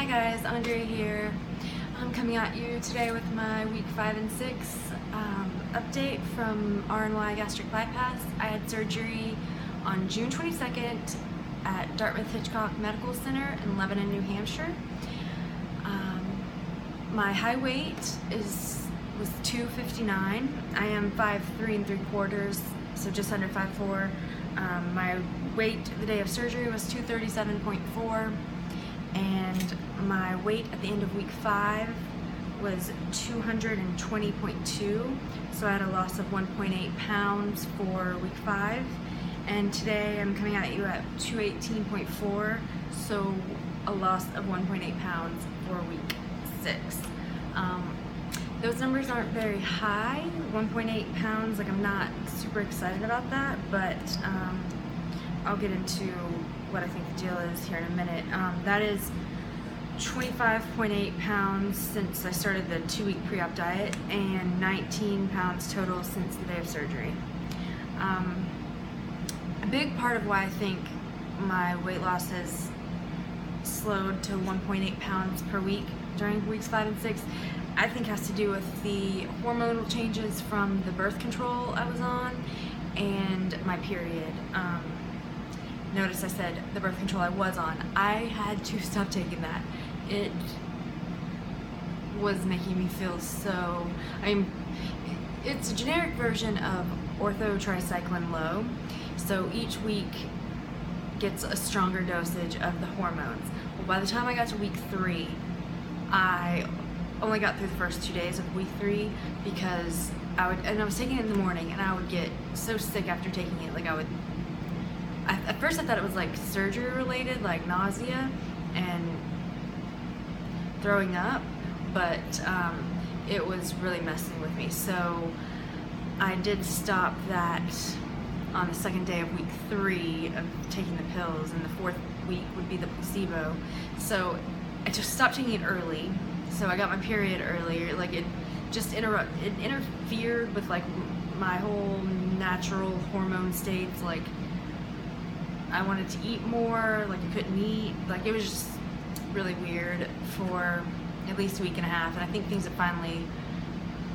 Hi guys, Andrea here. I'm coming at you today with my week 5 and 6 update from RNY gastric bypass. I had surgery on June 22nd at Dartmouth-Hitchcock Medical Center in Lebanon, New Hampshire. My high weight was 259. I am 5'3 3/4, so just under 5'4". My weight the day of surgery was 237.4, and my weight at the end of week 5 was 220.2, so I had a loss of 1.8 pounds for week 5, and today I'm coming at you at 218.4, so a loss of 1.8 pounds for week 6. Those numbers aren't very high. 1.8 pounds, like, I'm not super excited about that, but I'll get into what I think the deal is here in a minute. That is 25.8 pounds since I started the 2-week pre-op diet, and 19 pounds total since the day of surgery. A big part of why I think my weight loss has slowed to 1.8 pounds per week during weeks 5 and 6, I think has to do with the hormonal changes from the birth control I was on and my period. Notice I said the birth control I was on. I had to stop taking that. It was making me feel so... it's a generic version of ortho-tricycline low, so each week gets a stronger dosage of the hormones. Well, by the time I got to week 3, I only got through the first 2 days of week 3 because I was taking it in the morning, and I would get so sick after taking it. Like, at first I thought it was like surgery related, like nausea and throwing up, but it was really messing with me. So I did stop that on the second day of week 3 of taking the pills, and the 4th week would be the placebo. So I just stopped taking it early. So I got my period earlier. Like, it just interfered with like my whole natural hormone states. Like, I wanted to eat more, like I couldn't eat. Like, it was just really weird for at least a week and a half, and I think things are finally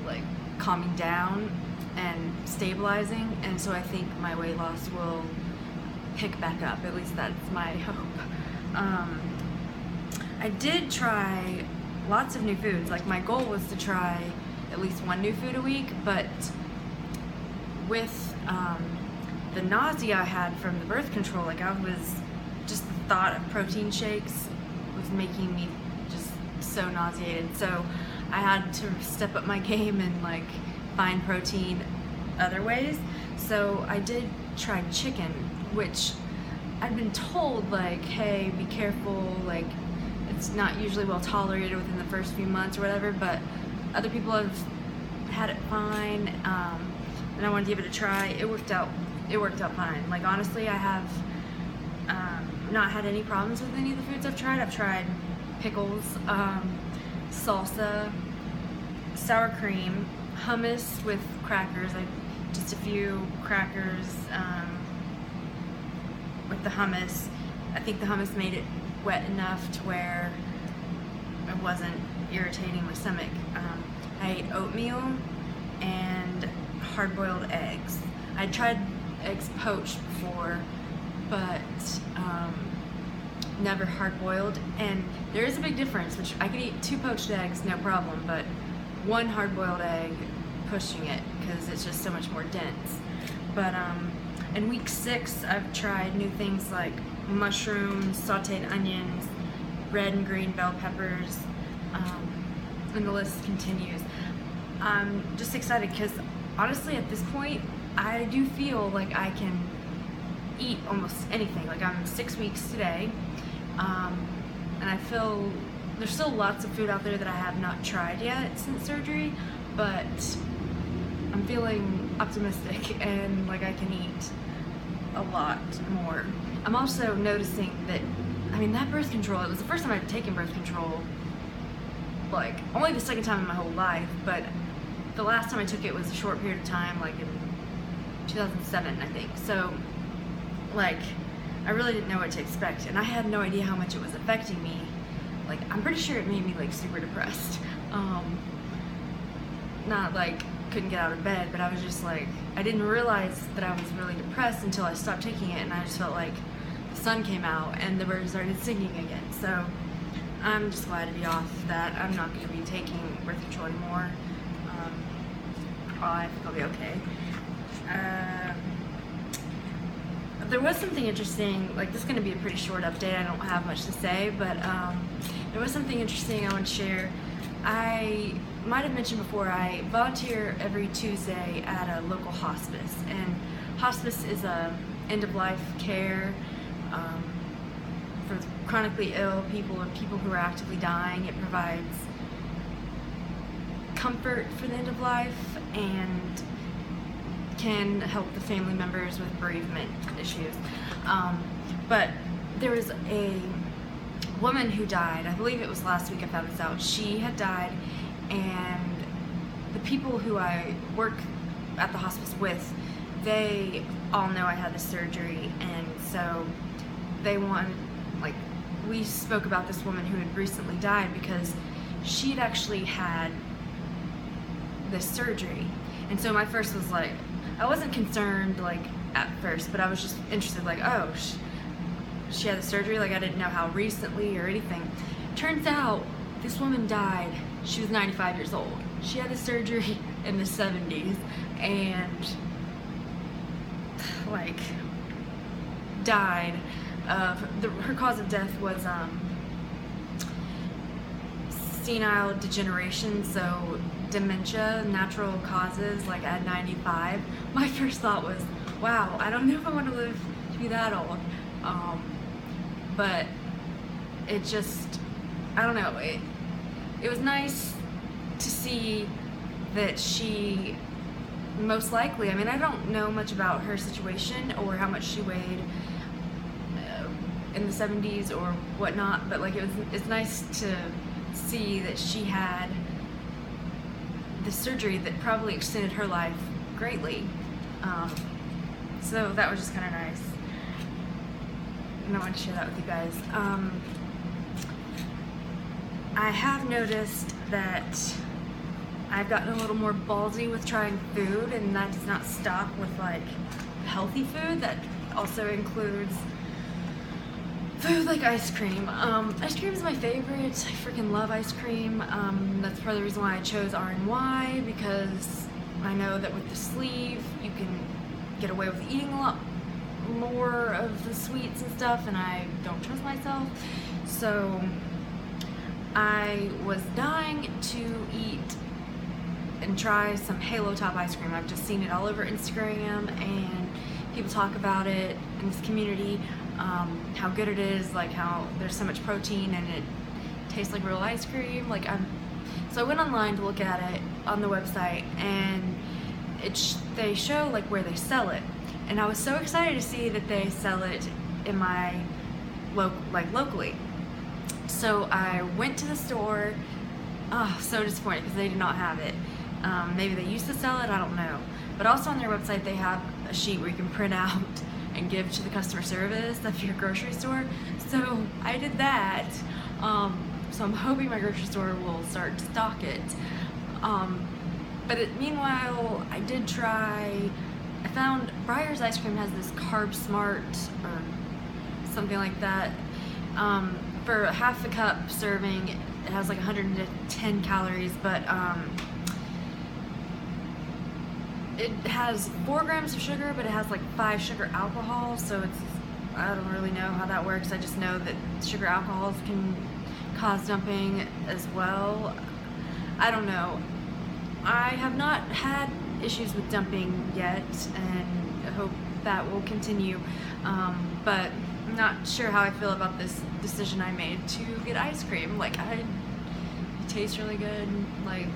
like calming down and stabilizing, and so I think my weight loss will pick back up. At least that's my hope. I did try lots of new foods. Like, my goal was to try at least one new food a week, but with the nausea I had from the birth control, like, just the thought of protein shakes was making me just so nauseated. So I had to step up my game and like find protein other ways. So I did try chicken, which I'd been told, like, hey, be careful, like, it's not usually well tolerated within the first few months or whatever, but other people have had it fine, and I wanted to give it a try. It worked out fine. Like, honestly, I have not had any problems with any of the foods I've tried. I've tried pickles, salsa, sour cream, hummus with crackers, like just a few crackers with the hummus. I think the hummus made it wet enough to where it wasn't irritating my stomach. I ate oatmeal and hard-boiled eggs. I tried eggs poached before, but never hard-boiled, and there is a big difference. Which I could eat 2 poached eggs, no problem, but 1 hard-boiled egg, pushing it, because it's just so much more dense. But in week 6, I've tried new things like mushrooms, sauteed onions, red and green bell peppers, and the list continues. I'm just excited because, honestly, at this point, I do feel like I can eat almost anything. Like, I'm 6 weeks today, and I feel there's still lots of food out there that I have not tried yet since surgery, but I'm feeling optimistic and like I can eat a lot more. I'm also noticing that, that birth control, it was the first time I've taken birth control, like, only the second time in my whole life, but the last time I took it was a short period of time, like in 2007, I think. So, like, I really didn't know what to expect, and I had no idea how much it was affecting me like, I'm pretty sure it made me like super depressed. Not like couldn't get out of bed, but I was just like, I didn't realize that I was really depressed until I stopped taking it, and I just felt like the sun came out and the birds started singing again. So I'm just glad to be off that. I'm not going to be taking birth control anymore. I think I'll be okay. There was something interesting, like this is going to be a pretty short update, I don't have much to say, but there was something interesting I want to share. I might have mentioned before, I volunteer every Tuesday at a local hospice, and hospice is a end-of-life care for chronically ill people and people who are actively dying. It provides comfort for the end of life and can help the family members with bereavement issues. But there was a woman who died, I believe it was last week I found this out. She had died, and the people who I work at the hospice with, they all know I had the surgery, and so they wanted, like, we spoke about this woman who had recently died because she'd actually had this surgery. And so my first was like, I wasn't concerned like at first, but I was just interested, like, oh, she had the surgery, like I didn't know how recently or anything. Turns out this woman died, she was 95 years old. She had the surgery in the 70s and like died of, her cause of death was senile degeneration, so dementia, natural causes, like at 95. My first thought was, wow, I don't know if I want to live to be that old. But it just, I don't know, it was nice to see that she most likely, I mean, I don't know much about her situation or how much she weighed in the 70s or whatnot, but like it's nice to see that she had the surgery that probably extended her life greatly. So that was just kind of nice, and I wanted to share that with you guys. I have noticed that I've gotten a little more ballsy with trying food, and that does not stop with like healthy food. That also includes food like ice cream. Ice cream is my favorite. I freaking love ice cream. That's part of the reason why I chose RNY, because I know that with the sleeve you can get away with eating a lot more of the sweets and stuff, and I don't trust myself. So I was dying to eat and try some Halo Top ice cream. I've just seen it all over Instagram, and people talk about it in this community, how good it is, like how there's so much protein and it tastes like real ice cream. Like so I went online to look at it on the website, and they show like where they sell it, and I was so excited to see that they sell it in my locally. So I went to the store. Oh, so disappointed because they did not have it. Maybe they used to sell it, I don't know. But also on their website they have a sheet where you can print out and give to the customer service of your grocery store. So I did that. So I'm hoping my grocery store will start to stock it. Meanwhile, I did try, I found Breyer's ice cream has this Carb Smart or something like that. For a half a cup serving, it has like 110 calories, but it has 4 grams of sugar, but it has like 5 sugar alcohol, so it's, I don't really know how that works. I just know that sugar alcohols can cause dumping as well. I don't know. I have not had issues with dumping yet, and I hope that will continue, but I'm not sure how I feel about this decision I made to get ice cream. Like, it tastes really good, like,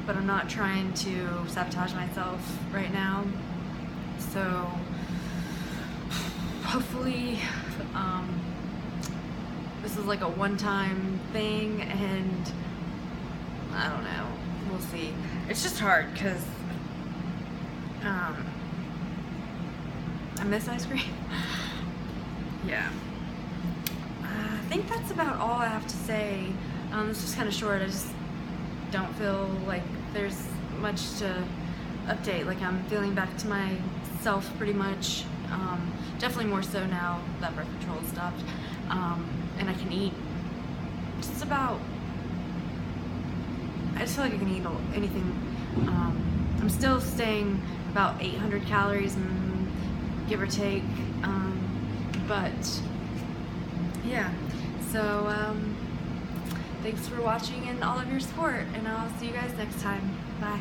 but I'm not trying to sabotage myself right now. So hopefully this is like a one-time thing, and I don't know, we'll see. It's just hard because I miss ice cream. Yeah. think that's about all I have to say. This was kind of short. I just don't feel like there's much to update. Like, I'm feeling back to myself pretty much. Definitely more so now that birth control has stopped. And I can eat just about, I just feel like I can eat anything. I'm still staying about 800 calories, and give or take. But yeah, so thanks for watching and all of your support, and I'll see you guys next time. Bye.